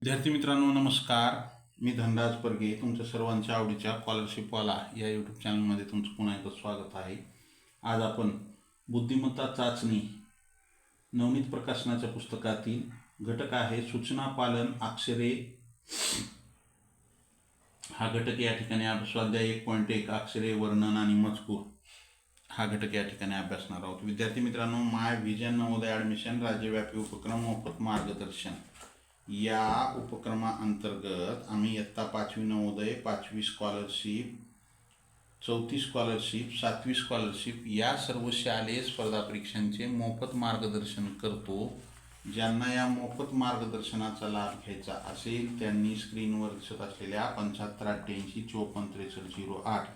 विद्यार्थी मित्रांनो नमस्कार. मी धनराज परगे तुमच्या सर्वांच्या आवडीच्या स्कॉलरशिपवाला या यूट्यूब चॅनलमध्ये तुमचं पुन्हा एकदा स्वागत आहे. आज आपण बुद्धिमत्ता चाचणी नवनीत प्रकाशनाच्या पुस्तकातील घटक आहे सूचना पालन अक्षरे. हा घटक या ठिकाणी स्वाध्याय 1.1 अक्षरे वर्णन आणि मजकूर हा घटक या ठिकाणी अभ्यासणार आहोत. विद्यार्थी मित्रांनो, माय व्हिजन नवोदय ॲडमिशन राज्यव्यापी उपक्रम मोफत मार्गदर्शन या उपक्रमाअंतर्गत आम्ही इयत्ता 5वी नवोदय, 5वी स्कॉलरशिप, 4थी स्कॉलरशिप, 7वी स्कॉलरशिप या सर्व शालेय स्पर्धा परीक्षांचे मोफत मार्गदर्शन करतो. ज्यांना या मोफत मार्गदर्शनाचा लाभ घ्यायचा असेल त्यांनी स्क्रीनवर दिसत असलेल्या 7588545308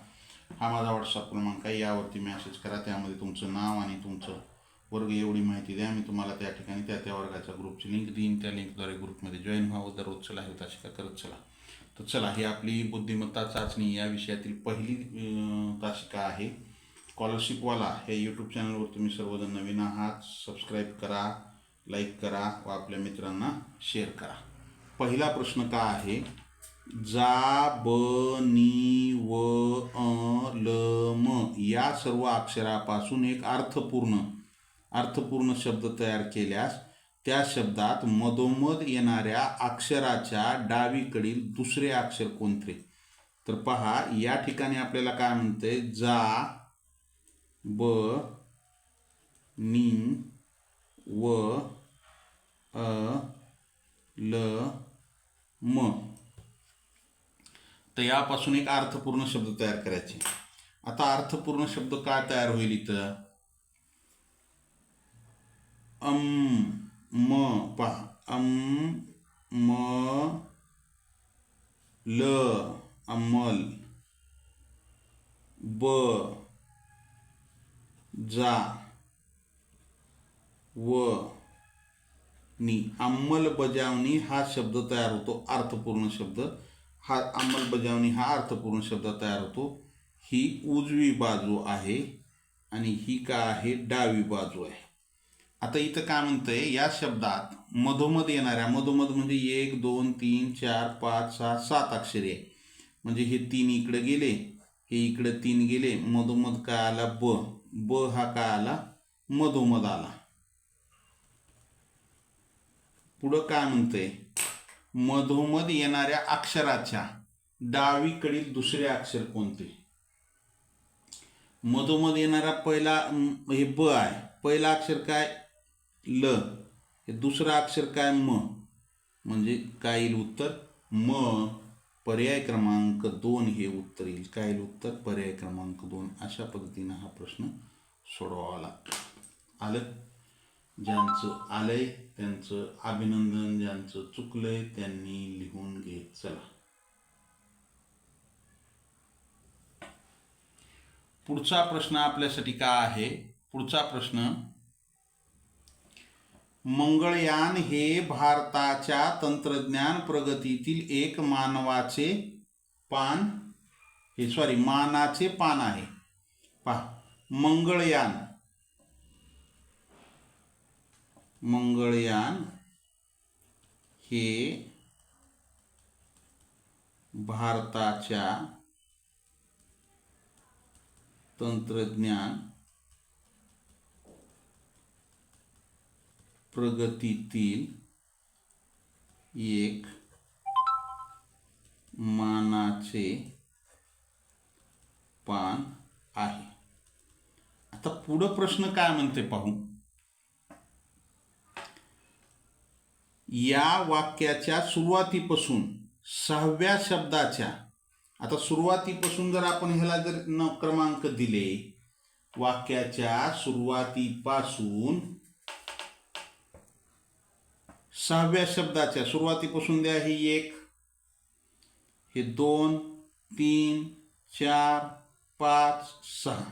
हा माझा व्हॉट्सअप क्रमांक आहे. यावरती मेसेज करा. त्यामध्ये तुमचं नाव आणि तुमचं वर्ग एवढी माहिती द्या. मी तुम्हाला त्या ठिकाणी त्या वर्गाच्या ग्रुपची लिंक देईन. त्या लिंकद्वारे ग्रुपमध्ये जॉईन व्हावं. दररोज चला हे तासिका करत चला. तर चला, ही आपली बुद्धिमत्ता चाचणी या विषयातील पहिली तासिका आहे. स्कॉलरशिपवाला हे यूट्यूब चॅनलवर तुम्ही सर्वजण नवीन आहात. सबस्क्राईब करा, लाईक करा व आपल्या मित्रांना शेअर करा. पहिला प्रश्न का आहे? जा, ब, नी, व, ल, म या सर्व अक्षरापासून एक अर्थपूर्ण शब्द तयार केल्यास त्या शब्दात मधोमध येणाऱ्या अक्षराच्या डावीकडील दुसरे अक्षर कोणते? तर पहा, या ठिकाणी आपल्याला काय म्हणते? जा, ब, नी, व, ल, म. तर यापासून एक अर्थपूर्ण शब्द तयार करायचे. आता अर्थपूर्ण शब्द काय तयार होईल इथं? म पहा, म, ल अमल, ब, जा, व, नी. अंमलबजावणी हा शब्द तयार होतो. अर्थपूर्ण शब्द हा अंमलबजावणी हा अर्थपूर्ण शब्द तयार होतो. ही उजवी बाजू आहे आणि ही काय आहे? डावी बाजू आहे. आता इथं काय म्हणतंय? या शब्दात मधोमध येणाऱ्या, मधोमध म्हणजे 1 2 3 4 5 6 7 अक्षरे आहे. म्हणजे हे 3 इकडे गेले, हे इकडे 3 गेले. मधोमध काय आला? ब. ब हा काय आला? मधोमध आला. पुढं काय म्हणतंय? मधोमध येणाऱ्या अक्षराच्या डावीकडील दुसरे अक्षर कोणते? मधोमध येणारा पहिला हे ब आहे. पहिला अक्षर काय? ल. हे दुसरं अक्षर काय? म. म्हणजे काय येईल उत्तर? म. पर्याय क्रमांक 2 हे उत्तर येईल. काय येईल उत्तर? पर्याय क्रमांक 2. अशा पद्धतीनं हा प्रश्न सोडवावा लागतो. आलं? ज्यांचं आलंय त्यांचं अभिनंदन, ज्यांचं चुकलंय त्यांनी लिहून घे. चला, पुढचा प्रश्न आपल्यासाठी काय आहे? पुढचा प्रश्न, मंगळयान हे भारताच्या तंत्रज्ञान प्रगतीतील एक मानाचे पान आहे. पहा, मंगळयान हे भारताच्या तंत्रज्ञान प्रगतीतील एक मानाचे पान आहे. आता पुढं प्रश्न काय म्हणते पाहू. या वाक्याच्या सुरुवातीपासून 6व्या शब्दाच्या, आता सुरुवातीपासून जर आपण ह्याला जर क्रमांक दिले, वाक्याच्या सुरुवातीपासून 6व्या शब्दाच्या सुरुवातीपासून द्या. हे 1, हे 2 3 4 5 6.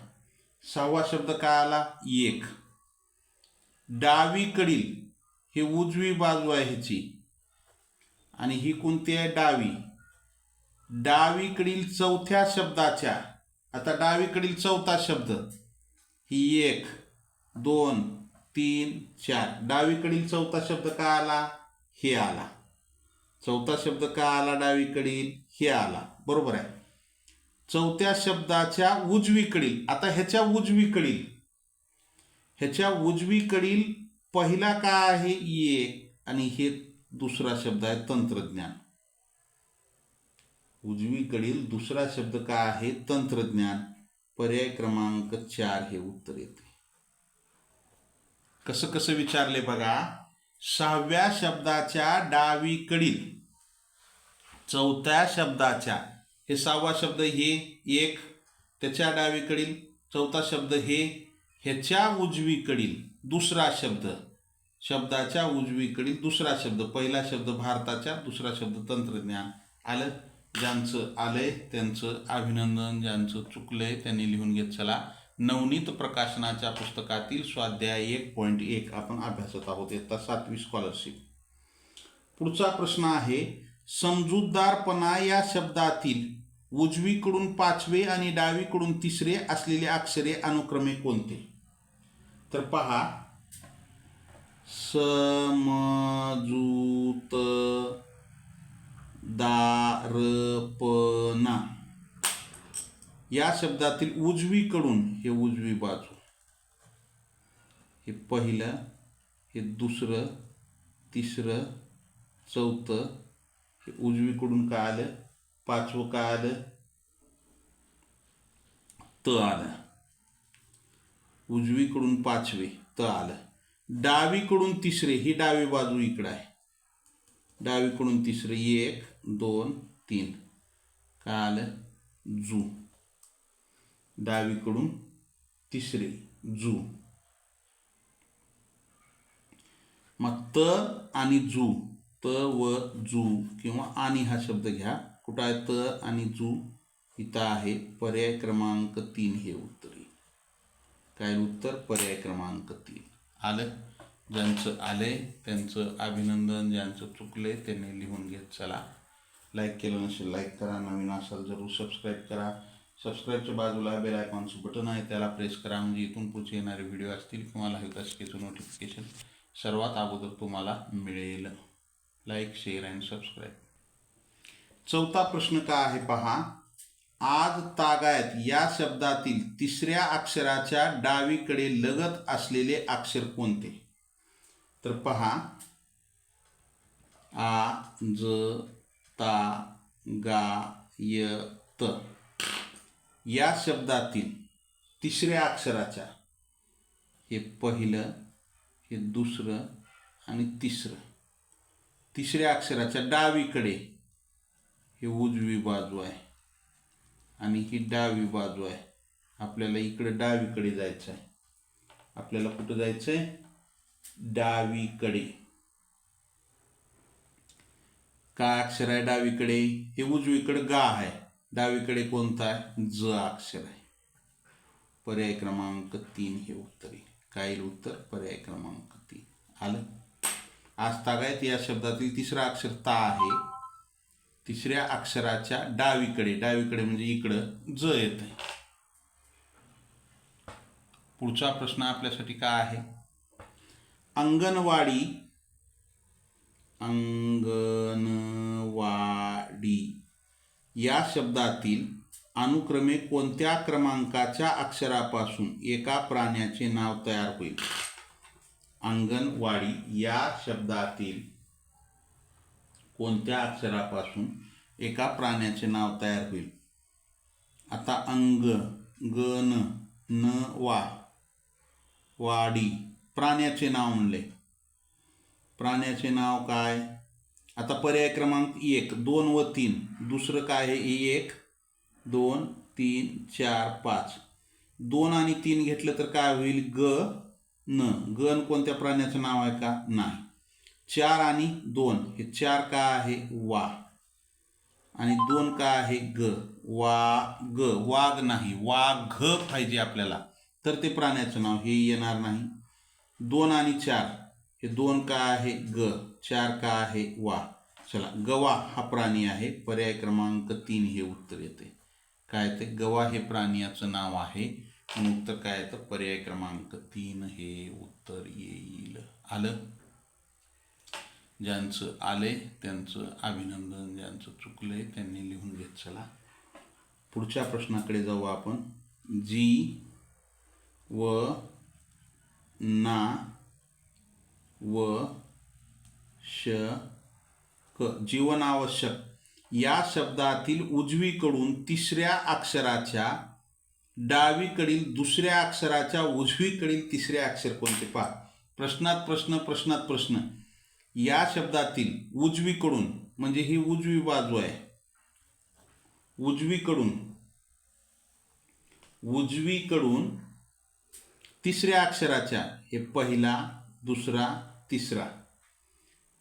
6वा शब्द काय आला? 1. डावीकडील हे उजवी बाजू आहे ह्याची, आणि ही कोणती आहे? डावी. डावीकडील चौथ्या शब्दाच्या, आता डावीकडील चौथा शब्द ही 1 2 3 4. डावीकडील चौथा शब्द काय आला? हे आला. चौथा शब्द का आला डावीकडील, हे आला, बरोबर आहे. चौथ्या शब्दाच्या उजवीकडील, आता ह्याच्या उजवीकडील पहिला काय आहे, एक, आणि हे दुसरा शब्द आहे तंत्रज्ञान. उजवीकडील दुसरा शब्द काय आहे, तंत्रज्ञान. पर्याय क्रमांक 4 हे उत्तर येते. कसं कसं विचारले बघा. 6व्या शब्दाच्या डावीकडील, चौथ्या शब्दाच्या, हे 6वा शब्द हे एक, त्याच्या डावीकडील चौथा शब्द हे, ह्याच्या उजवीकडील दुसरा शब्द, शब्दाच्या उजवीकडील दुसरा शब्द, पहिला शब्द भारताच्या, दुसरा शब्द तंत्रज्ञान. आलं. ज्यांचं आलंय त्यांचं अभिनंदन, ज्यांचं चुकलंय त्यांनी लिहून घेत चला. नवनीत प्रकाशनाच्या पुस्तकातील स्वाध्याय 1.1 आपण अभ्यासत आहोत, इयत्ता 7वी स्कॉलरशिप. पुढचा प्रश्न आहे, समजूतदारपणा या शब्दातील उजवीकडून 5वे आणि डावीकडून 3रे असलेले अक्षरे अनुक्रमे कोणते? तर पहा, समजूतदारपणा या शब्दातील उजवीकडून, हे उजवी बाजू, हे पहिलं, हे दुसरं, तिसरं, चौथं, हे उजवीकडून काय आलं, 5वं काय आलं, त आलं. उजवीकडून 5वे त आलं. डावीकडून 3रे, ही डावी बाजू इकडं आहे, डावीकडून 3रे 1 2 3 काय आलं, जू. डावीकडून 3रे जू. मग त आणि जू, त व जू किंवा आणि हा शब्द घ्या. कुठं आहे त आणि जू, इथं आहे. पर्याय क्रमांक 3 हे उत्तर येईल. काय उत्तर? पर्याय क्रमांक 3 आलं. ज्यांचं आलंय त्यांचं अभिनंदन, ज्यांचं चुकले त्यांनी लिहून घेत चला. लाईक केलं नसेल लाईक करा, नवीन असाल जरूर सबस्क्राईब करा. सबस्क्राईबच्या बाजूला बेल आयकॉनचं बटन आहे, त्याला प्रेस करा, म्हणजे इथून पुढचे येणारे व्हिडिओ असतील किंवा लाईव्ह तासिकेचं नोटिफिकेशन सर्वात अगोदर तुम्हाला मिळेल. Like, share and subscribe. चौथा प्रश्न काय आहे पहा. आज तागायत या शब्दातील 3ऱ्या अक्षराच्या डावीकडे लगत असलेले अक्षर कोणते? तर पहा, आ, ज, ता, गा, य, त या शब्दातील 3ऱ्या अक्षराच्या, हे पहिलं, हे दुसरं आणि तिसरं, 3ऱ्या अक्षराच्या डावीकडे, हे उजवी बाजू आहे आणि ही डावी बाजू आहे. आपल्याला इकडे डावीकडे जायचं आहे. आपल्याला कुठं जायचं आहे? डावीकडे. काय अक्षर आहे डावीकडे? हे उजवीकडे गा आहे, डावीकडे कोणता आहे? ज अक्षर आहे. पर्याय क्रमांक 3 हे उत्तर आहे. काय उत्तर? पर्याय क्रमांक 3 आलं. आज तागायत या शब्दातील 3रा अक्षर ता आहे. 3ऱ्या अक्षराच्या डावीकडे, डावीकडे म्हणजे इकडं ज येत आहे. पुढचा प्रश्न आपल्यासाठी काय आहे? अंगणवाडी या शब्दातील अनुक्रमे कोणत्या क्रमांकाच्या अक्षरापासून एका प्राण्याचे नाव तयार होईल? अंगणवाडी या शब्दातील कोणत्या अक्षरापासून एका प्राण्याचे नाव तयार होईल? आता अंग, गण, न, वा, वाडी, प्राण्याचे नाव म्हणले. प्राण्याचे नाव काय? आता पर्याय क्रमांक 1, 2 व 3. दुसरं काय आहे? 1 2 3 4 5. 2 आणि 3 घेतलं तर काय होईल? ग न. गण कोणत्या प्राण्याचं नाव आहे का? नाही. 4 आणि 2, हे 4 काय आहे? वा. आणि 2 काय आहे? ग. वा ग. वाघ नाही, वाघ पाहिजे आपल्याला, तर ते प्राण्याचं नाव, हे येणार नाही. 2 आणि 4, हे 2 काय आहे? ग. 4 काय आहे? वा. चला, गवा हा प्राणी आहे. पर्याय क्रमांक 3 हे उत्तर येते. काय ते? गवा हे प्राण्याचं नाव आहे. म्हणून उत्तर काय येतं? पर्याय क्रमांक 3 हे उत्तर येईल. आलं. ज्यांचं आले त्यांचं अभिनंदन, ज्यांचं चुकलंय त्यांनी लिहून घेत चला. पुढच्या प्रश्नाकडे जाऊ आपण. जी व ना व श क, जीवनावश्यक या शब्दातील उजवीकडून तिसऱ्या अक्षराच्या डावीकडील दुसऱ्या अक्षराच्या उजवीकडील तिसरे अक्षर कोणते? पहा, प्रश्नात प्रश्न प्रश्नात प्रश्न. या शब्दातील उजवीकडून म्हणजे ही उजवी बाजू आहे. उजवीकडून तिसऱ्या अक्षराच्या, हे पहिला दुसरा तिसरा,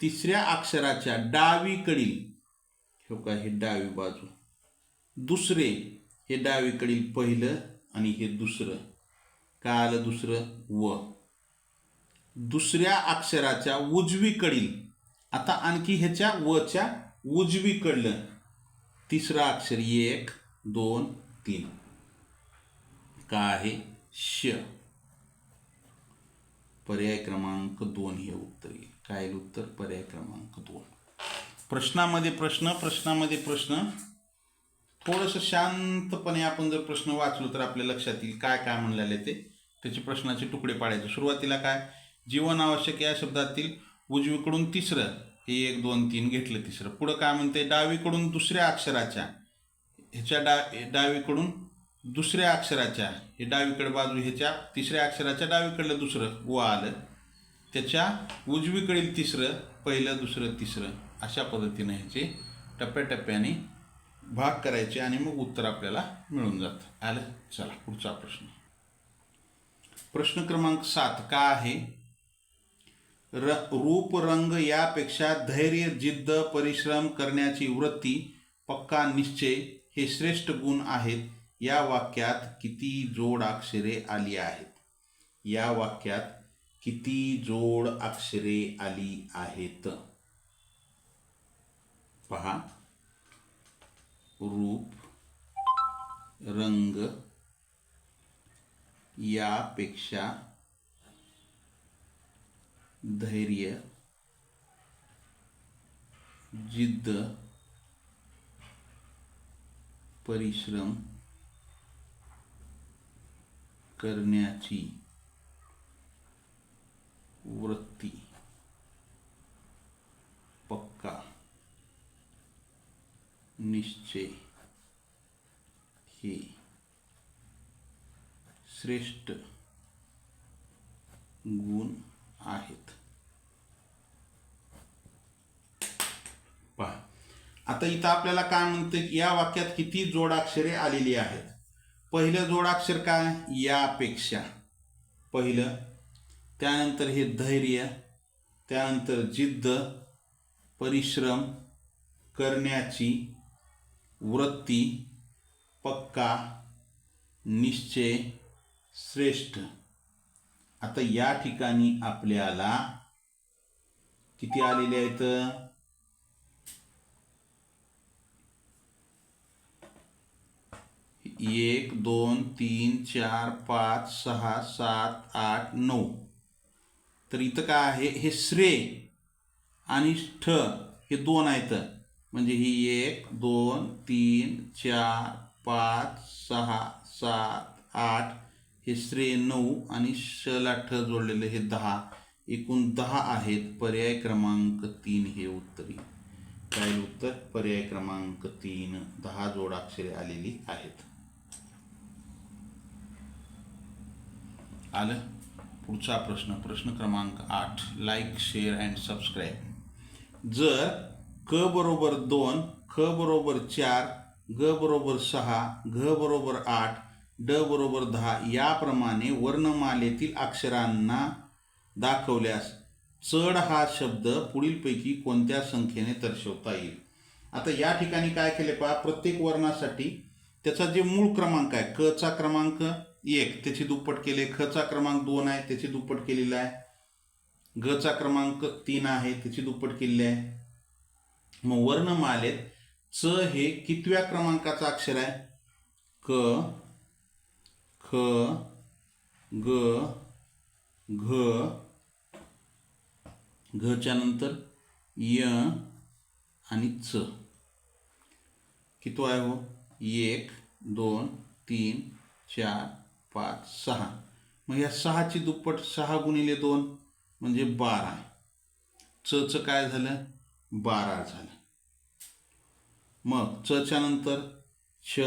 तिसऱ्या अक्षराच्या डावीकडील, हे का, हे डावी बाजू, दुसरे हे डावीकडील पहिलं आणि हे दुसरं. काय आलं दुसरं? व. दुसऱ्या अक्षराच्या उजवीकडील, आता आणखी ह्याच्या वच्या उजवीकडलं तिसरं अक्षर 1 2 3 काय आहे? श. पर्याय क्रमांक 2 हे उत्तर येईल. काय येईल उत्तर? पर्याय क्रमांक 2. प्रश्नामध्ये प्रश्न. थोडंसं शांतपणे आपण जर प्रश्न वाचलो तर आपल्या लक्षात येईल काय काय म्हणलेले ते. त्याचे प्रश्नाचे तुकडे पाडायचे. सुरुवातीला काय? जीवनावश्यक या शब्दातील उजवीकडून तिसरं, हे 1 2 3 घेतलं तिसरं. पुढं काय म्हणते? डावीकडून दुसऱ्या अक्षराच्या, ह्याच्या डावीकडून दुसऱ्या अक्षराच्या, हे डावीकडे बाजू, ह्याच्या तिसऱ्या अक्षराच्या डावीकडलं दुसरं व आलं. त्याच्या उजवीकडील तिसरं, पहिलं दुसरं तिसरं. अशा पद्धतीने ह्याचे टप्प्याटप्प्याने भाग करायचे आणि मग उत्तर आपल्याला मिळून जातं. आलं. चला पुढचा प्रश्न. प्रश्न क्रमांक 7 काय आहे? रूप रंग यापेक्षा धैर्य, जिद्द, परिश्रम करण्याची वृत्ती, पक्का निश्चय हे श्रेष्ठ गुण आहेत. या वाक्यात किती जोड अक्षरे आली आहेत? या वाक्यात किती जोड अक्षरे आली आहेत? पहा. रूप रंग यापेक्षा धैर्य, जिद्द, परिश्रम करण्याची वृत्ती, पक्का निश्चय हे श्रेष्ठ गुण आहेत. पहा, आता इथं आपल्याला काय म्हणते? या वाक्यात किती जोडाक्षरे आलेली आहेत? पहिलं जोडाक्षर काय? यापेक्षा, पहिलं. त्यानंतर हे धैर्य, त्यानंतर जिद्द, परिश्रम करण्याची वृत्ती, पक्का निश्चय, श्रेष्ठ. आता या ठिकाणी आपल्याला किती आलेले आहेत? 1 2 3 4 5 6 7 8 9. तर इथं काय आहे? हे श्रे आणि ठ हे 2 आहेत. म्हणजे ही 1 2 3 4 5 6 7 8, हे श्रे 9 आणि शला ठ जोडलेले हे 10, एकूण 10 आहेत. पर्याय क्रमांक 3 हे उत्तर येईल. काय उत्तर? पर्याय क्रमांक 3, 10 जोडाक्षरे आलेली आहेत. आलं. पुढचा प्रश्न. प्रश्न क्रमांक 8. Like, share and subscribe. जर क बरोबर 2, ख बरोबर 4, ग बरोबर 6, घ बरोबर 8, ड बरोबर 10 याप्रमाणे वर्णमालेतील अक्षरांना दाखवल्यास चढ हा शब्द पुढीलपैकी कोणत्या संख्येने दर्शवता येईल? आता या ठिकाणी काय केले पहा, प्रत्येक वर्णासाठी त्याचा जे मूळ क्रमांक आहे, क चा क्रमांक 1 त्याची दुप्पट केले, ख चा क्रमांक 2 आहे त्याची दुप्पट केलेला आहे, ग चा क्रमांक 3 आहे त्याची दुप्पट केलेली आहे. मग वर्णमालेत च हे कितव्या क्रमांकाचा अक्षर आहे? क, ख, ग, घ, घ च्या नंतर य आणि च किती आहे हो 1 2 3 4 5 6 मग या 6ची दुप्पट 6 गुणिले 2 म्हणजे 12 च काय झालं 12 झालं. मग च च्या नंतर छ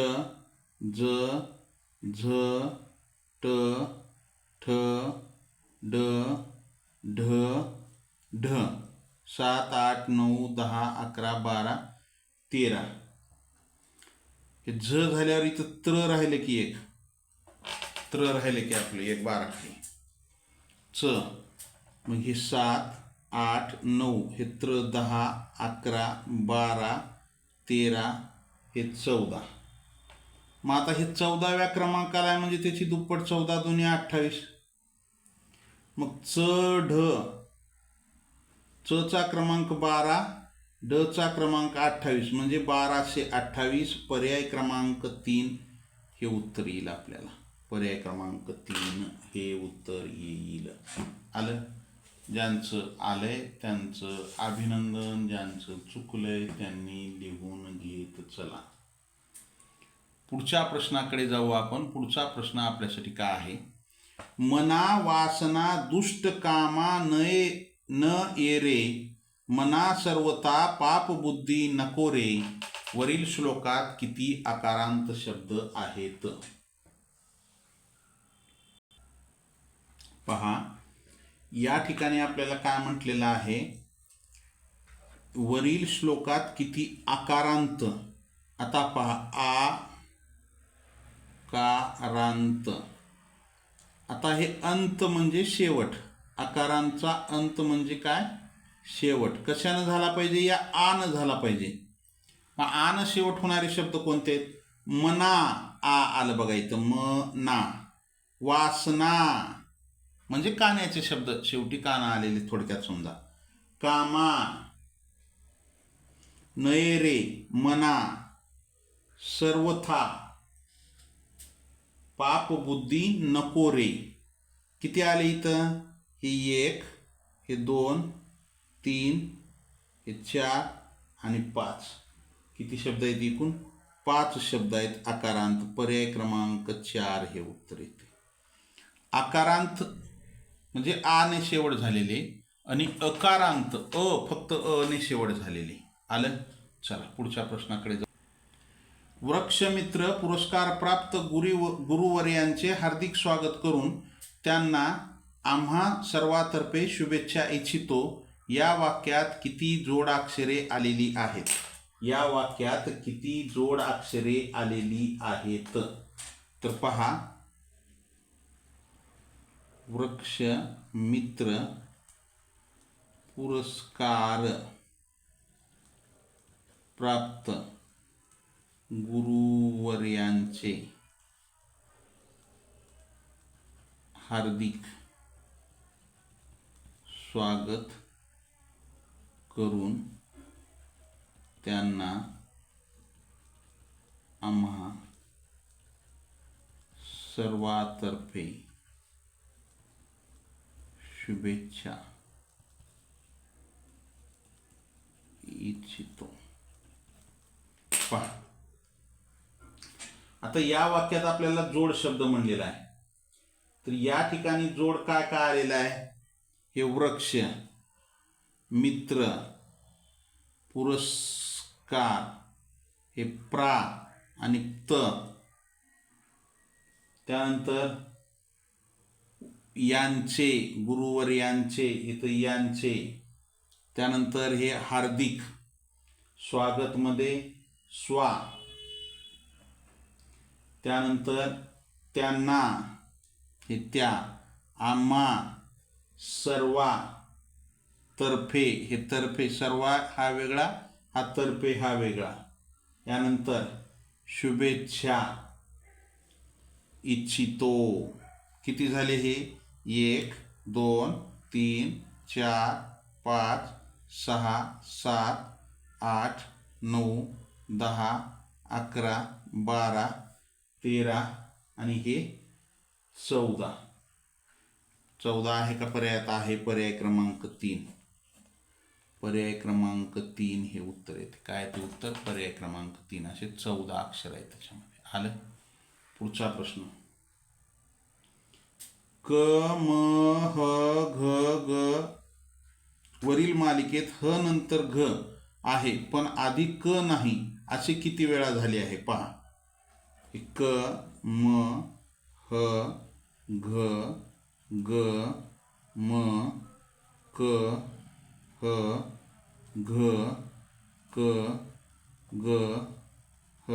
ज झ ट ठ ड ढ ढ 7 8 9 10 11 12 13 हे झ झाल्यावर इथं त्र राहिले की एक त्र राहिले की आपले एक 12 खाली च मग हे 7 8 9 हे त्र 10 11 12 13 हे 14. मग आता हे 14व्या क्रमांकाला आहे म्हणजे त्याची दुप्पट 14 दुनी 28. मग च ढ च चा क्रमांक 12 ड चा क्रमांक 28 म्हणजे 1228 पर्याय क्रमांक 3 हे उत्तर येईल आपल्याला. पर्याय क्रमांक 3 हे उत्तर येईल. आलं. ज्यांचं आलंय त्यांचं अभिनंदन, ज्यांचं चुकलंय त्यांनी लिहून घेत चला. पुढच्या प्रश्नाकडे जाऊ आपण. पुढचा प्रश्न आपल्यासाठी काय आहे. मना वासना दुष्ट कामा न येरे मना सर्वता पाप बुद्धी नको रे वरील श्लोकात किती आकारांत शब्द आहेत. पहा या ठिकाणी आपल्याला काय म्हटलेलं आहे. वरील श्लोकात किती आकारांत. आता पहा आ कारांत. आता हे अंत म्हणजे शेवट. आकारांचा अंत म्हणजे काय शेवट. कशानं झाला पाहिजे या आन झाला पाहिजे. मग आन शेवट होणारे शब्द कोणते आहेत. मना आ आलं बघा इथं मना. वासना म्हणजे कान्याचे शब्द शेवटी काना आलेले थोडक्यात समजा. कामा नयरे मना सर्वथा पाप बुद्धी नको रे. किती आले इथं हे 1 हे 2 3 हे 4 आणि 5 किती शब्द आहेत एकूण 5 शब्द आहेत आकारांत. पर्याय क्रमांक 4 हे उत्तर येते. आकारांत म्हणजे आ ने शेवट झालेले आणि अकारांत फक्त अ ने शेवट झालेले. आलं. चला पुढच्या प्रश्नाकडे जाऊ. वृक्षमित्र पुरस्कार प्राप्त गुरुवर्यांचे हार्दिक स्वागत करून त्यांना आम्हा सर्वातर्फे शुभेच्छा इच्छितो. या वाक्यात किती जोडाक्षरे आलेली आहेत. या वाक्यात किती जोडाक्षरे आलेली आहेत. तर पहा वृक्ष मित्र पुरस्कार प्राप्त गुरुवर्यांचे हार्दिक स्वागत करून त्यांना आम्हा सर्वातर्फे शुभेच्छा इच्छितो. पहा आता या वाक्यात आपल्याला जोड शब्द म्हणलेला आहे. तर या ठिकाणी जोड काय काय आलेला आहे. हे वृक्ष मित्र पुरस्कार हे प्रा आणि त. त्यानंतर यांचे गुरुवर यांचे इथं यांचे. त्यानंतर हे हार्दिक स्वागत मध्ये स्वा. त्यानंतर त्यांना हे त्या. आम्हा सर्वा तर्फे हे तर्फे सर्वा हा वेगळा हा तर्फे हा वेगळा. यानंतर शुभेच्छा इच्छितो. किती झाले हे 1 2 3 4 5 6 7 8 9 10 11 12 13 आणि हे 14. 14 आहे का पर्यायात आहे. पर्याय क्रमांक 3. पर्याय क्रमांक 3 हे उत्तर येते. काय ते उत्तर? पर्याय क्रमांक 3. असे 14 अक्षर आहेत त्याच्यामध्ये. आलं. पुढचा प्रश्न. क म ह घ ग वरील मालिकेत ह नंतर घ आहे पण आधी क नाही असे किती वेळा झाले आहे? पहा. क म ह घ ग म क ह घ क ग ह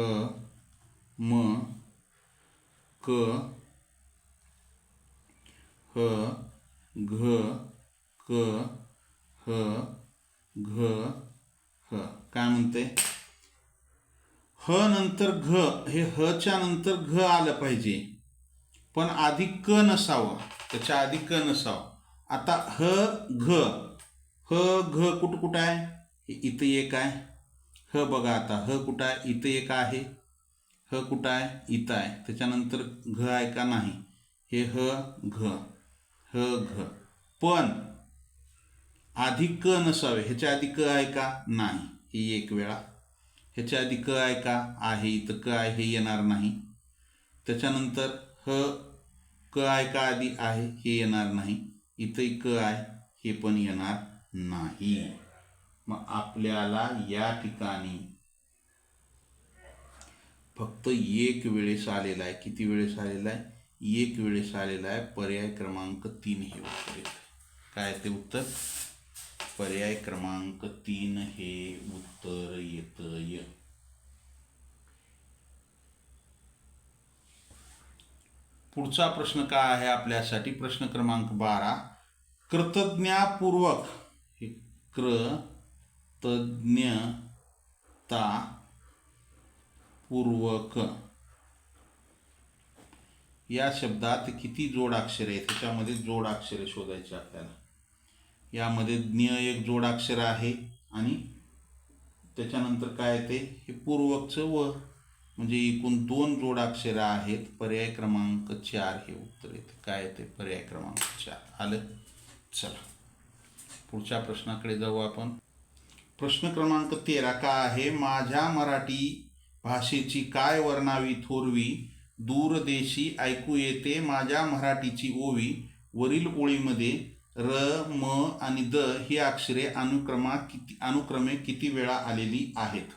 म क ह घ क ह घ ह. काय म्हणते? ह नंतर घ, हे ह च्या नंतर घ आलं पाहिजे पण आधी क नसावं, त्याच्या आधी क नसावं. आता ह घ, ह घ कुठं आहे? इथं एक आहे. ह बघा आता, ह कुठं आहे? इथं एक आहे. ह कुठं आहे? इथं आहे. त्याच्यानंतर घ आहे का? नाही. हे ह घ, ह घ. पण आधी क नसावे. ह्याच्या आधी क आहे का? नाही. ही एक वेळा. ह्याच्या आधी क आहे का? आहे. इथं क आहे, हे येणार नाही. त्याच्यानंतर ह क आहे का? आधी आहे, हे येणार नाही. इथंही क आहे, हे पण येणार नाही. मग आपल्याला या ठिकाणी फक्त एक वेळेस आलेला आहे. किती वेळेस आलेला आहे? एक वेळेस आलेला आहे. पर्याय क्रमांक 3 हे उत्तर येतं. काय ते उत्तर? पर्याय क्रमांक 3 हे उत्तर येतंय. पुढचा प्रश्न काय आहे आपल्यासाठी? प्रश्न क्रमांक 12. कृतज्ञतापूर्वक, कृतज्ञतापूर्वक या शब्दात किती जोडाक्षरे आहेत? त्याच्यामध्ये जोडाक्षरे शोधायची आपल्याला. यामध्ये ज्ञ एक जोडाक्षर आहे आणि त्याच्यानंतर काय येते? हे पूर्वकचं व, म्हणजे एकूण 2 जोडाक्षरं आहेत. पर्याय क्रमांक 4 हे उत्तर येते. काय येते? पर्याय क्रमांक 4. आलं. चला पुढच्या प्रश्नाकडे जाऊ आपण. प्रश्न क्रमांक 13 काय आहे? माझ्या मराठी भाषेची काय वर्णावी थोरवी, दूरदेशी ऐकू येते माझ्या मराठीची ओवी. वरील ओळीमध्ये र, म आणि द ही अक्षरे अनुक्रमे किती वेळा आलेली आहेत?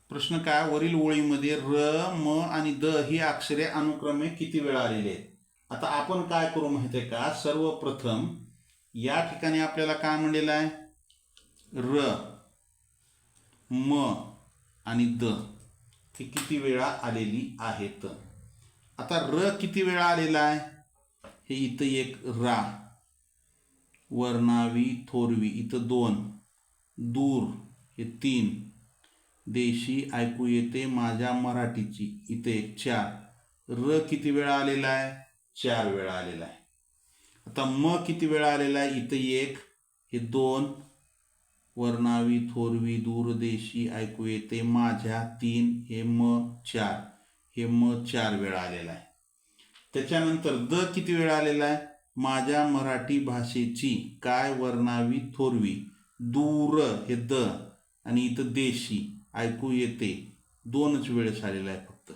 प्रश्न काय? वरील ओळीमध्ये र, म आणि द ही अक्षरे अनुक्रमे किती वेळा आलेली आहेत? आता आपण काय करू माहिती आहे का? सर्वप्रथम या ठिकाणी आपल्याला काय म्हणलेलं आहे? र, म आणि द ही किती वेळा आलेली आहेत? आता र किती वेळा आलेला आहे? हे इथं एक रा, वर्णावी थोरवी इथं 2, दूर हे 3, देशी ऐकू येते माझ्या मराठीची इथे एक 4. र किती वेळा आलेला आहे? 4 वेळा आलेला आहे. आता म किती वेळा आलेला आहे? इथं 1, हे 2, वर्णावी थोरवी दूरदेशी ऐकू येते माझ्या 3, हे म 4, हे म 4 वेळा आलेला आहे. त्याच्यानंतर द किती वेळा आलेला आहे? माझ्या मराठी भाषेची काय वर्णावी थोरवी, दूर हे द आणि इथं देशी ऐकू येते 2च वेळेस आलेला आहे फक्त.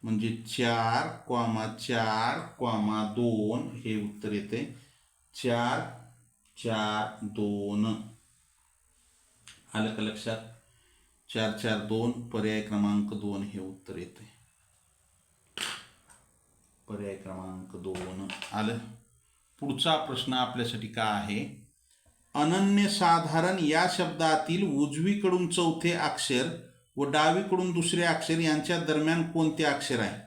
म्हणजे 4, 4, 2 हे उत्तर येते. 4, 4, 2. आलं का लक्षात? 4, 4, 2 पर्याय क्रमांक 2 हे उत्तर येते. पर्याय क्रमांक 2 आलं. पुढचा प्रश्न आपल्यासाठी काय आहे? अनन्यसाधारण या शब्दातील उजवीकडून चौथे अक्षर व डावीकडून दुसरे अक्षर यांच्या दरम्यान कोणते अक्षर आहे?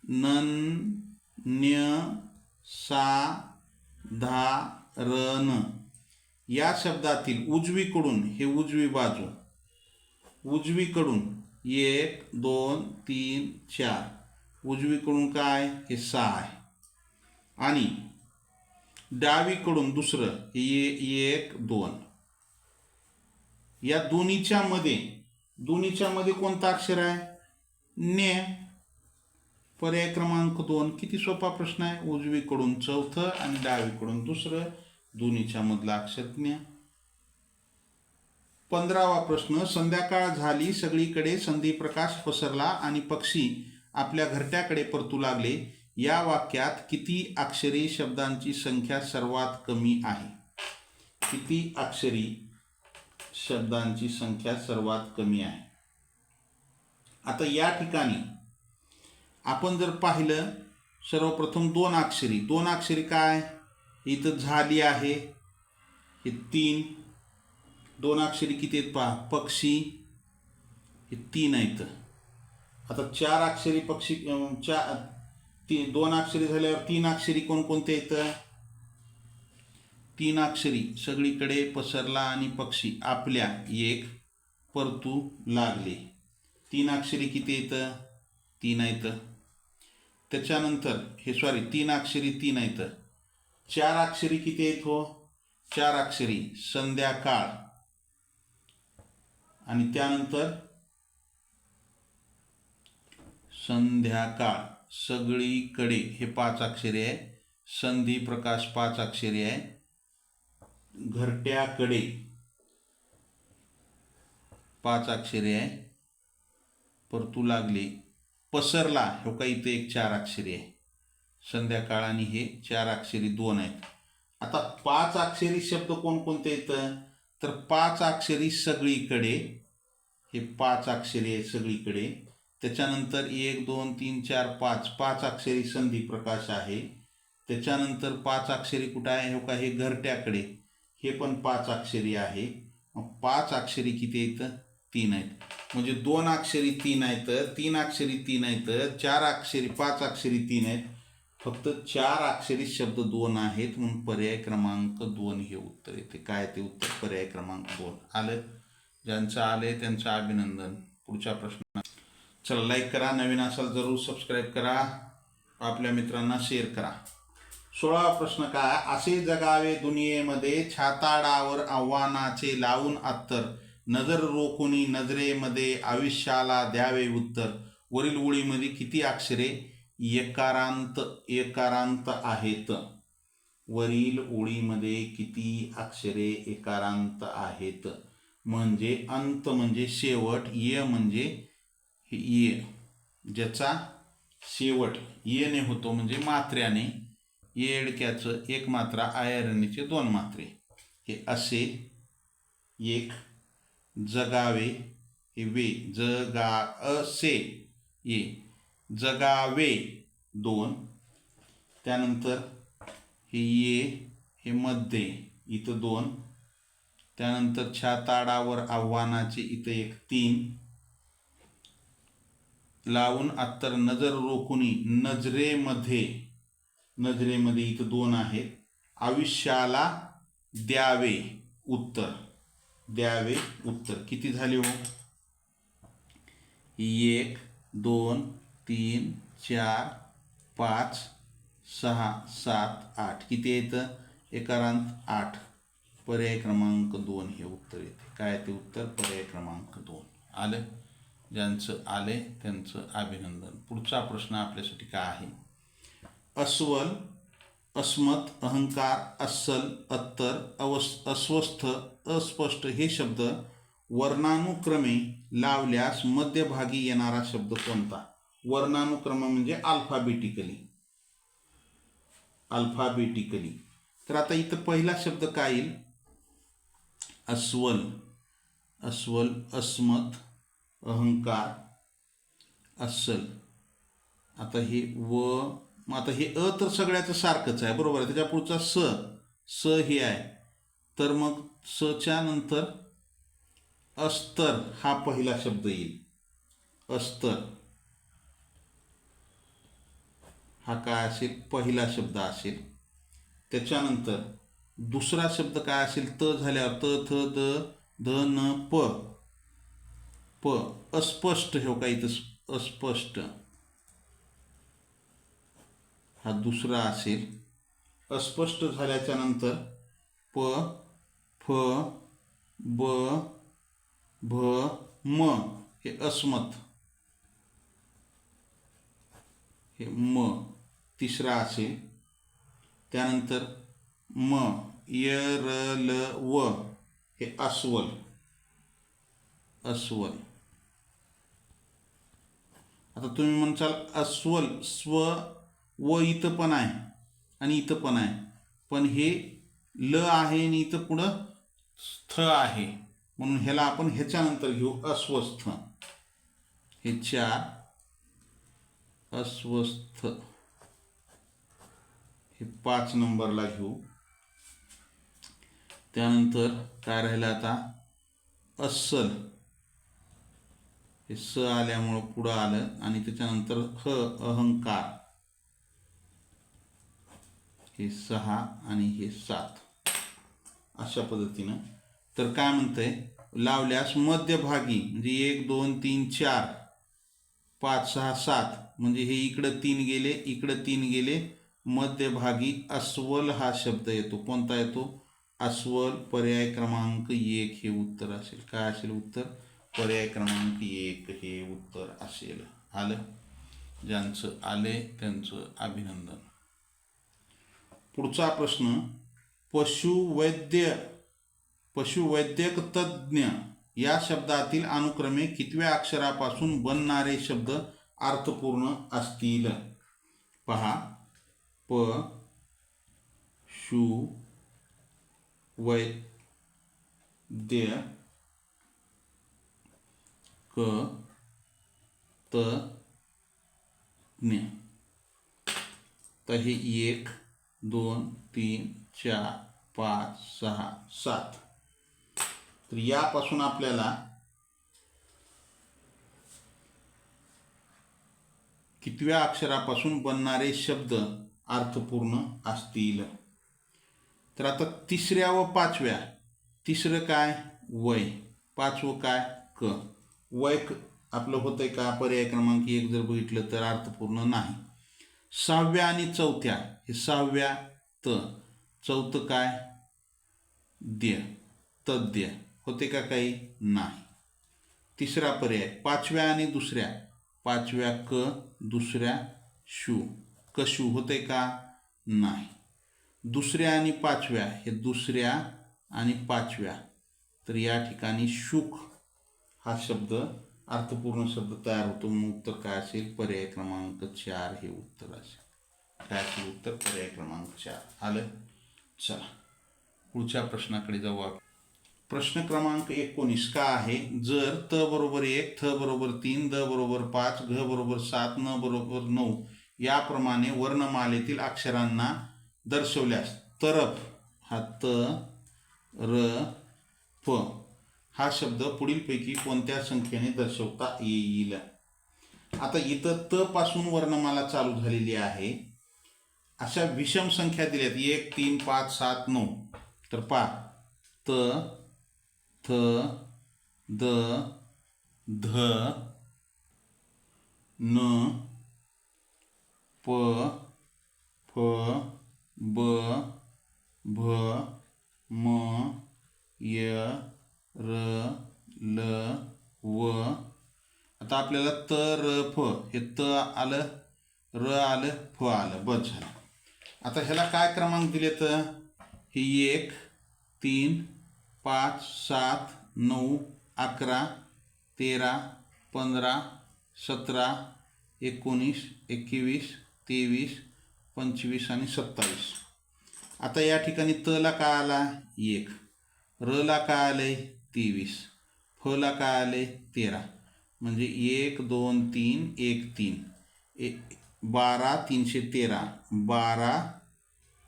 अनन्य साधारण या शब्दातील उजवीकडून, हे उजवी बाजू, उजवीकडून 1, 2, 3, 4, उजवीकडून काय? हे 6 आहे. आणि डावीकडून दुसरं 1, 2. या दोन्हीच्या मध्ये कोणता अक्षर आहे? न्य. पर्याय क्रमांक 2. किती सोपा प्रश्न आहे. उजवीकडून चौथं आणि डावीकडून दुसरं. दोन्हीच्या मधला अक्षर ज्ञ. 15वा प्रश्न. संध्याकाळ झाली, सगळीकडे संधिप्रकाश पसरला आणि पक्षी आपल्या घरट्याकडे परतू लागले. या वाक्यात किती अक्षरी शब्दांची संख्या सर्वात कमी आहे? किती अक्षरी शब्दांची संख्या सर्वात कमी आहे? आता या ठिकाणी आपण जर पाहिलं, सर्वप्रथम दोन अक्षरी काय? इथं झाली आहे, हे 3. दोन अक्षरी किती आहेत पहा? पक्षी, हे 3 आहेत. आता 4 अक्षरी पक्षी, 2 अक्षरी झाल्यावर 3 अक्षरी कोणकोणते आहेत? 3 अक्षरी सगळीकडे पसरला आणि पक्षी आपल्या एक परतू लागले. 3 अक्षरी किती आहेत? 3 आहेत. त्याच्यानंतर 3 अक्षरी 3 आहेत. 4 अक्षरी किती आहेत हो? 4 अक्षरी संध्याकाळ, आणि त्यानंतर संध्याकाळ, सगळीकडे हे 5 अक्षरी आहे. संधी प्रकाश 5 अक्षरी आहे. घरट्याकडे 5 अक्षरी आहे. परतू लागले, पसरला, हो का इथे एक 4 अक्षरी आहे. संध्याकाळ आणि हे 4 अक्षरी 2 आहेत. आता 5 अक्षरी शब्द कोणकोणते आहेत? तर 5 अक्षरी सगळीकडे, हे 5 अक्षरी आहे सगळीकडे. त्याच्यानंतर 1 2 3 4 5, 5 अक्षरी संधी प्रकाश आहे. त्याच्यानंतर 5 अक्षरी कुठं आहे? हो का हे घरट्याकडे, हे पण 5 अक्षरी आहे. मग 5 अक्षरी किती आहेत? 3 आहेत. म्हणजे 2 अक्षरी 3 आहेत, 3 अक्षरी 3 आहेत, 4 अक्षरी 5 अक्षरी 3 आहेत. फक्त 4 अक्षरी शब्द 2 आहेत, म्हणून पर्याय क्रमांक 2 हे उत्तर येते. काय ते उत्तर? पर्याय क्रमांक 2 आलं. ज्यांचं आले त्यांचं अभिनंदन. पुढचा प्रश्न. चला, लाईक करा, नवीन असाल जरूर सबस्क्राईब करा, आपल्या मित्रांना शेअर करा. 16वा प्रश्न काय? असे जगावे दुनियेमध्ये, छाताडावर आव्हानाचे लावून अत्तर, नजर रोखुनी नजरेमध्ये, आयुष्याला द्यावे उत्तर. वरील ओळीमध्ये किती अक्षरे एकारांत आहेत? वरील ओळीमध्ये किती अक्षरे एकारांत आहेत? म्हणजे अंत म्हणजे शेवट, ये म्हणजे ये ज्याचा शेवट येने होतो म्हणजे मात्र्याने, येडक्याचं 1 मात्रा, आयरणीचे 2 मात्रे. हे असे 1, जगावे हे वे, असे ये, जगावे 2. त्यानंतर हे ये, हे मध्ये, इथं 2. त्यानंतर छाताडावर आव्हानाचे, इथं 1 3. लावून अत्तर, नजर रोखुनी नजरेमध्ये इथं 2 आहेत. आयुष्याला द्यावे उत्तर, किती झाले हो? 1 2 3 4 5 6 7 8. किती येतं? एकारांत 8. पर्याय क्रमांक 2 हे उत्तर येते. काय ते उत्तर? पर्याय क्रमांक 2 आलं. ज्यांचं आले त्यांचं अभिनंदन. पुढचा प्रश्न आपल्यासाठी काय आहे? अस्वल, अस्मत्, अहंकार, अस्सल, अत्तर, अस्वस्थ, अस्पष्ट हे शब्द वर्णानुक्रमे लावल्यास मध्यभागी येणारा शब्द कोणता? वर्णानुक्रम म्हणजे अल्फाबेटिकली. तर आता इथं पहिला शब्द काय येईल? अस्वल, अस्मत्, अहंकार, अस्सल. आता हे मग आता हे तर सगळ्याचं सारखंच आहे, बरोबर आहे. त्याच्या पुढचा स हे आहे, तर मग सच्या नंतर अस्तर हा पहिला शब्द येईल. अस्तर हा काय असेल? पहिला शब्द असेल. त्याच्यानंतर दुसरा शब्द काय असेल? त झाल्यावर त थ द ध न प, अस्पष्ट, हे का इथं अस्पष्ट हा दुसरा असेल. अस्पष्ट झाल्याच्या नंतर प फ ब भ म हे अस्मत्, हे म तिसरा असेल. त्यानंतर म व हे अस्वल. अस्वल. आता तुम्ही म्हणसाल अस्वल स्व व इथं पण आहे आणि इथं पण आहे, पण हे ल आहे आणि इथं पुढं स्थ आहे, म्हणून ह्याला आपण ह्याच्यानंतर घेऊ अस्वस्थ. हे 4 अस्वस्थ. हे 5 नंबरला घेऊ. त्यानंतर काय राहिलं आता अस्सल. हे स आल्यामुळं पुढं आलं आणि त्याच्यानंतर अहंकार. हे 6 आणि हे 7. अशा पद्धतीनं. तर काय म्हणतंय, लावल्यास मध्यभागी म्हणजे 1 2 3 4 5 6 7 म्हणजे हे इकडं 3 गेले, इकडं 3 गेले, मध्यभागी अस्वल हा शब्द येतो. कोणता येतो? अस्वल. पर्याय क्रमांक 1 हे उत्तर असेल. काय असेल उत्तर? पर्याय क्रमांक 1 हे उत्तर असेल. आलं? ज्यांचं आले त्यांचं अभिनंदन. पुढचा प्रश्न, पशुवैद्यक तज्ज्ञ या शब्दातील अनुक्रमे कितव्या अक्षरापासून बनणारे शब्द अर्थपूर्ण असतील? पहा. प शु वैद्य क त ज्ञ. तर हे 1 2 3 4 5 6 7. तर यापासून आपल्याला कितव्या अक्षरापासून बनणारे शब्द अर्थपूर्ण असतील? तर आता 3ऱ्या व 5व्या. 3रं काय? वय. 5वं काय? क. वय आपलं होतंय का? पर्याय क्रमांक 1 जर बघितलं तर अर्थपूर्ण नाही. 6व्या आणि 4थ्या. हे 6व्या त. 4थं काय? द्य. तद्य. होते का काही? नाही. 3रा पर्याय 5व्या आणि दुसऱ्या. 5व्या क, दुसऱ्या शू. कशू होते का? नाही. 2ऱ्या आणि 5व्या. हे 2ऱ्या आणि 5व्या. तर या ठिकाणी शुक हा शब्द अर्थपूर्ण शब्द तयार होतो. मग उत्तर काय असेल? पर्याय क्रमांक 4 हे उत्तर असेल. काय असेल उत्तर? पर्याय क्रमांक 4. आलं? चला पुढच्या प्रश्नाकडे जाऊ आपण. प्रश्न क्रमांक 19 का आहे? जर त बरोबर 1, थ बरोबर 3, द बरोबर 5, घ बरोबर 7, न बरोबर 9 याप्रमाणे वर्णमालेतील अक्षरांना दर्शवल्यास तरफ हा त र फ हा शब्द पुढीलपैकी कोणत्या संख्येने दर्शवता येईल? आता इथं त पासून वर्णमाला चालू झालेली आहे. अशा विषम संख्या दिल्यात 1 3 5 7 9. तर पा त थ द ध न प फ ब भ म य र ल व. आता आपल्याला त र फ हे त आलं, र आलं, फ आलं, बस झालं. आता ह्याला काय क्रमांक दिले? तर हे 1 3 5 7 9 11 13 15 17 19 21 23 25 आणि 27. आता या ठिकाणी त ला काय आला? 1. र ला काय आलंय? 23. फ ला काय आलंय? 13. म्हणजे 1 2 3 1 3 12 313. 12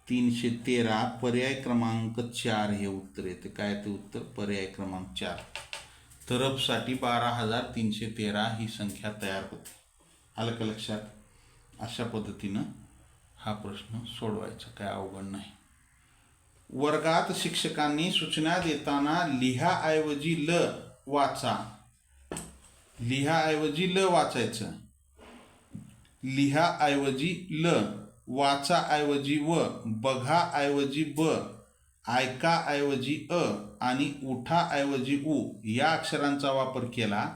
313. पर्याय क्रमांक 4 हे उत्तर येते. काय ते उत्तर? पर्याय क्रमांक 4. तरफसाठी 12,313 ही संख्या तयार होते. आलं का लक्षात? अशा पद्धतीनं हा प्रश्न सोडवायचा, काय अवघड नाही. वर्गात शिक्षकांनी सूचना देताना लिहाऐवजी ल वाचा. लिहाऐवजी ल वाचायचं. लिहाऐवजी ल, वाचाऐवजी व, बघाऐवजी ब, ऐकाऐवजी अ आणि उठाऐवजी उ या अक्षरांचा वापर केला.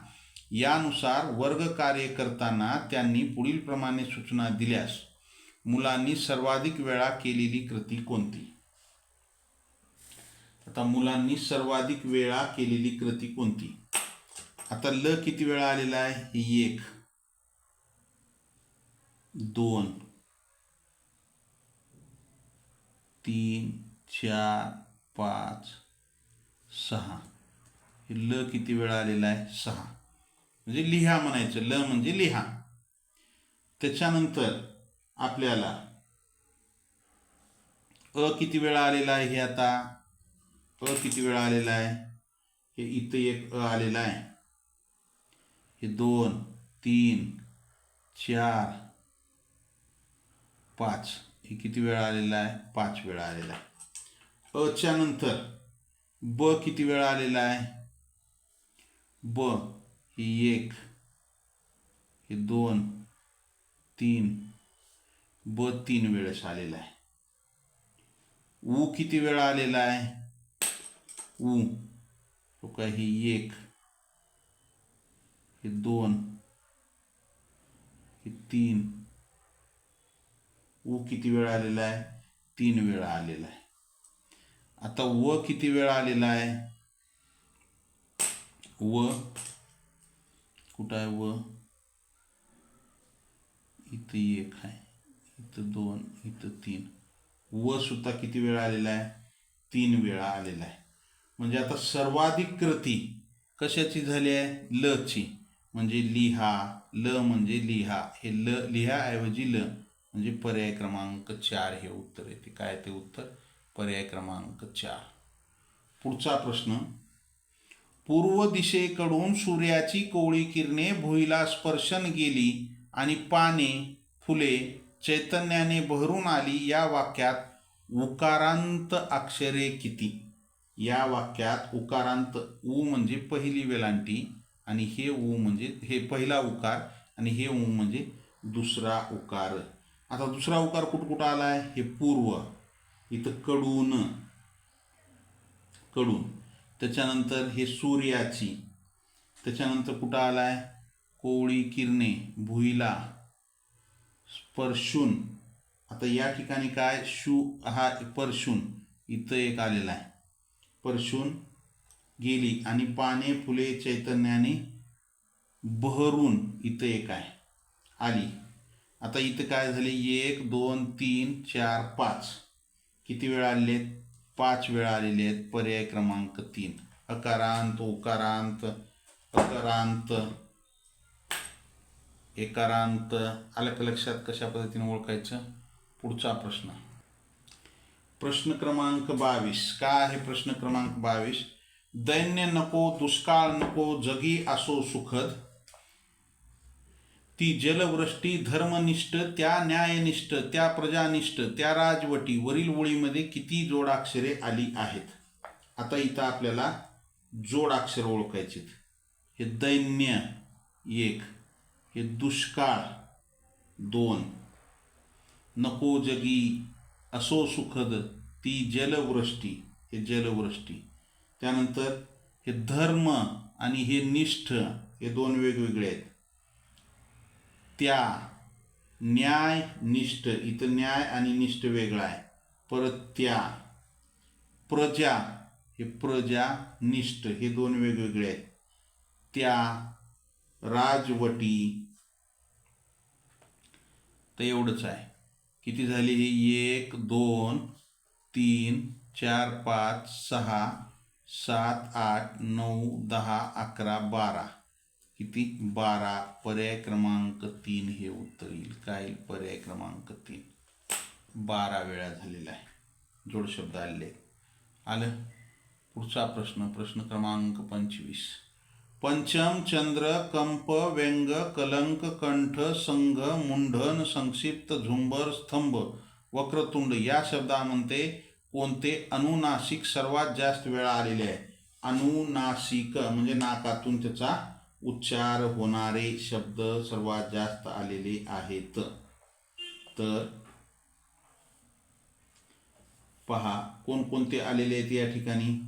यानुसार वर्ग कार्य करताना त्यांनी पुढीलप्रमाणे सूचना दिल्यास मुलांनी सर्वाधिक वेळा केलेली कृती कोणती? आता मुलांनी सर्वाधिक वेळा केलेली कृती कोणती? आता ल किती वेळा आलेला आहे? 1 2 3 4 5 6. ल किती वेळा आलेला आहे? 6. म्हणजे लिहा म्हणायचं. ल म्हणजे लिहा. त्याच्यानंतर आपल्याला किती वेळा आलेला आहे? हे आता किती वेळा आलेला आहे? हे इथं एक आलेला आहे. हे 2 3 4 5. हे किती वेळा आलेला आहे? 5 वेळा आलेला आहे. च्या नंतर ब किती वेळा आलेला आहे? ब हे 1 हे 2 3. ब 3 वेळेस आलेला आहे. ऊ किती वेळा आलेला आहे? ऊ तो काय? हे 1 हे 2 हे 3. ऊ किती वेळा आलेला आहे? 3 वेळा आलेला आहे. आता व किती वेळा आलेला आहे? व कुठं आहे? व इथं 1 आहे, इथं 2, इथं 3. व सुद्धा किती वेळा आलेला आहे? 3 वेळा आलेला आहे. म्हणजे आता सर्वाधिक कृती कशाची झाली आहे? ल ची. म्हणजे लिहा. ल म्हणजे लिहा. हे ल लिहा ऐवजी ल म्हणजे पर्याय क्रमांक 4 हे उत्तर येते. काय ते उत्तर? पर्याय क्रमांक 4. पुढचा प्रश्न. पूर्व दिशेकडून सूर्याची कोवळी किरणे भुईला स्पर्शन गेली आणि पाने फुले चैतन्याने बहरून आली. या वाक्यात उकारांत अक्षरे किती? या वाक्यात उकारांत ऊ म्हणजे पहिली वेलांटी आणि हे ऊ म्हणजे हे पहिला उकार आणि हे ऊ म्हणजे दुसरा उकार. आता दुसरा उकार कुठं आला आहे? हे पूर्व. इथं कडून कडून. त्याच्यानंतर हे सूर्याची. त्याच्यानंतर कुठं आला आहे? कोवळी किरणे भुईला स्पर्शून. आता या ठिकाणी काय? शू हा परशून इथं एक आलेला आहे. परशून गेली आणि पाने फुले चैतन्याने बहरून इथं एक आहे आली. आता इथं काय झाले? 1 2 3 4 5. किती वेळा आलेले आहेत? 5 वेळा आलेले आहेत. पर्याय क्रमांक 3. अकारांत उकारांत अकारांत एकारांत. आलं का लक्षात कशा पद्धतीने ओळखायचं? पुढचा प्रश्न. प्रश्न क्रमांक 22. काय आहे प्रश्न क्रमांक 22? दैन्य नको, दुष्काळ नको, जगी असो सुखद. ती जलवृष्टी धर्मनिष्ठ, त्या न्यायनिष्ठ, त्या प्रजानिष्ठ, त्या राजवटी. वरील ओळीमध्ये किती जोडाक्षरे आली आहेत? आता इथं आपल्याला जोडाक्षर ओळखायचे. हे दैन्य 1, हे दुष्काळ 2, नको जगी असो सुखद, ती जलवृष्टी हे जलवृष्टी. त्यानंतर हे धर्म आणि हे निष्ठ हे 2 वेगवेगळे आहेत. त्या न्याय निष्ठ इथं न्याय आणि निष्ठ वेगळा आहे. परत त्या प्रजा हे प्रजा निष्ठ हे 2 वेगवेगळे आहेत. त्या राजवटी. तर एवढंच आहे. किती झाले? हे 1 2 3 4 5 6 7 8 9 10 11 12. किती? 12. पर्याय क्रमांक 3 हे उत्तर येईल. काय? पर्याय क्रमांक 3. 12 वेळा झालेला आहे. जोड शब्द आलेले आलं. पुढचा प्रश्न. प्रश्न क्रमांक 25. पंचम चंद्र कंप व्यंग कलंक कंठ संघ मुंडन संक्षिप्त झुंबर स्तंभ वक्रतुंड या शब्दामध्ये कोणते अनुनासिक सर्वात जास्त वेळा आलेले आहे? अनुनासिक म्हणजे नाकातून त्याचा उच्चार होणारे शब्द सर्वात जास्त आलेले आहेत. तर पहा कोणकोणते आलेले आहेत या ठिकाणी.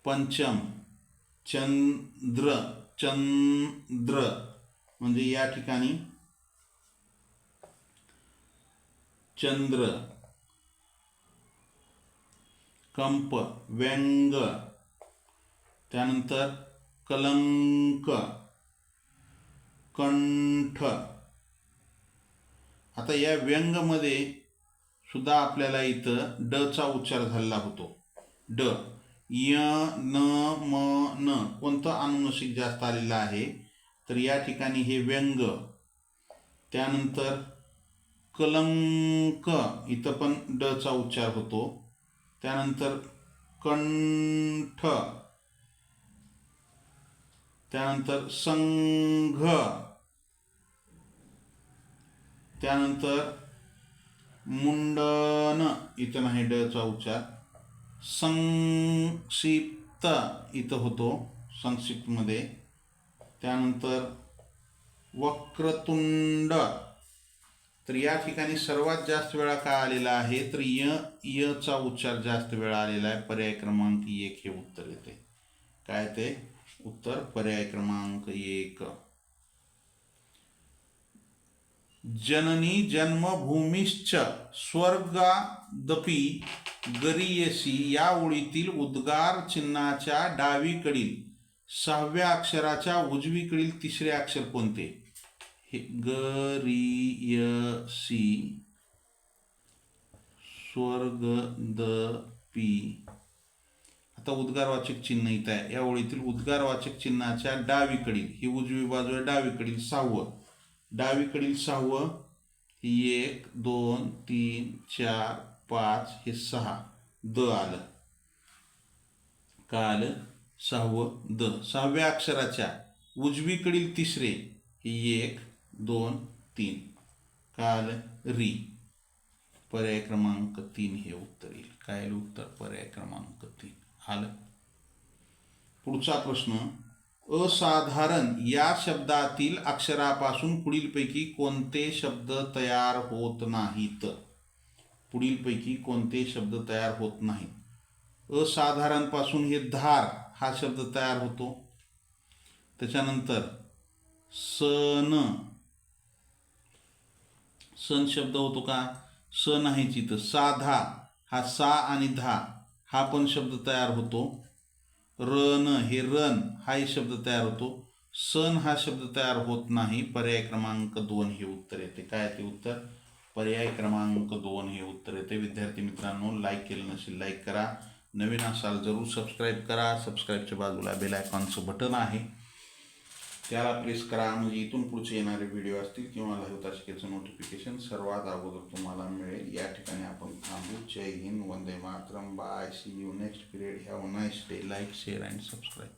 पंचम चंद्र. चंद्र म्हणजे या ठिकाणी चंद्र. कंप व्यंग, त्यानंतर कलंक, कंठ. आता या व्यंगमध्ये सुद्धा आपल्याला इथं ड चा उच्चार झालेला होतो. ड, य न म न कोणतं अनुनासिक जास्त आलेलं आहे तर या ठिकाणी हे व्यंग. त्यानंतर कलंक, इथं पण ड चा उच्चार होतो. त्यानंतर कंठ, त्यानंतर संघ, त्यानंतर मुंडन, इथं नाही ड चा उच्चार. संक्षिप्त इथं होतो संक्षिप्तमध्ये. त्यानंतर वक्रतुंड. तर या ठिकाणी सर्वात जास्त वेळा काय आलेला आहे तर य चा उच्चार जास्त वेळा आलेला आहे. पर्याय क्रमांक 1 हे उत्तर येते. काय ते उत्तर? पर्याय क्रमांक 1. जननी जन्मभूमिश्च स्वर्गादपि गरीयसी या ओळीतील उद्गार चिन्हाच्या डावीकडील 6व्या अक्षराच्या उजवीकडील 3रे अक्षर कोणते? हे गरीयसी स्वर्गदपी. आता उद्गारवाचक चिन्ह इथं आहे. या ओळीतील उद्गारवाचक चिन्हाच्या डावीकडील, ही उजवी बाजू आहे, डावीकडील 6वं, डावीकडील 6वं 1 2 3 4 5 हे 6 द आलं. काय आलं? 6वं द. 6व्या अक्षराच्या उजवीकडील 3रे हे 1 2 3 काय आलं? री. पर्याय क्रमांक 3 हे उत्तर येईल. काय येईल उत्तर? पर्याय क्रमांक 3 आलं. पुढचा प्रश्न. असाधारण या शब्दातील अक्षरापासून पुढीलपैकी कोणते शब्द तयार होत नाहीत? पुढीलपैकी कोणते शब्द तयार होत नाहीत? असाधारण पासून हे धार हा शब्द तयार होतो. त्याच्यानंतर सन, सन शब्द होतो का? स नाहीच इथं. साधा हा सा आणि धा हा पण शब्द तयार होतो. रन हे रन हाही शब्द तयार होतो. सन हा शब्द तयार होत नाही. पर्याय क्रमांक 2 हे उत्तर येते. काय ते उत्तर? पर्याय क्रमांक 2 हे उत्तर येते. विद्यार्थी मित्रांनो, लाईक केलं नसेल लाईक करा. नवीन असाल जरूर सबस्क्राईब करा. सबस्क्राईबच्या बाजूला बेल आयकॉनचं बटन आहे, त्याला प्रेस करा म्हणजे इथून पुढचे येणारे व्हिडिओ असतील किंवा लाईव्ह तासिकेचं नोटिफिकेशन सर्वात अगोदर तुम्हाला मिळेल. या ठिकाणी आपण थांबू. जय हिंद, वंदे मातरम, bye, see you next period. Have a nice day. Like, share and subscribe.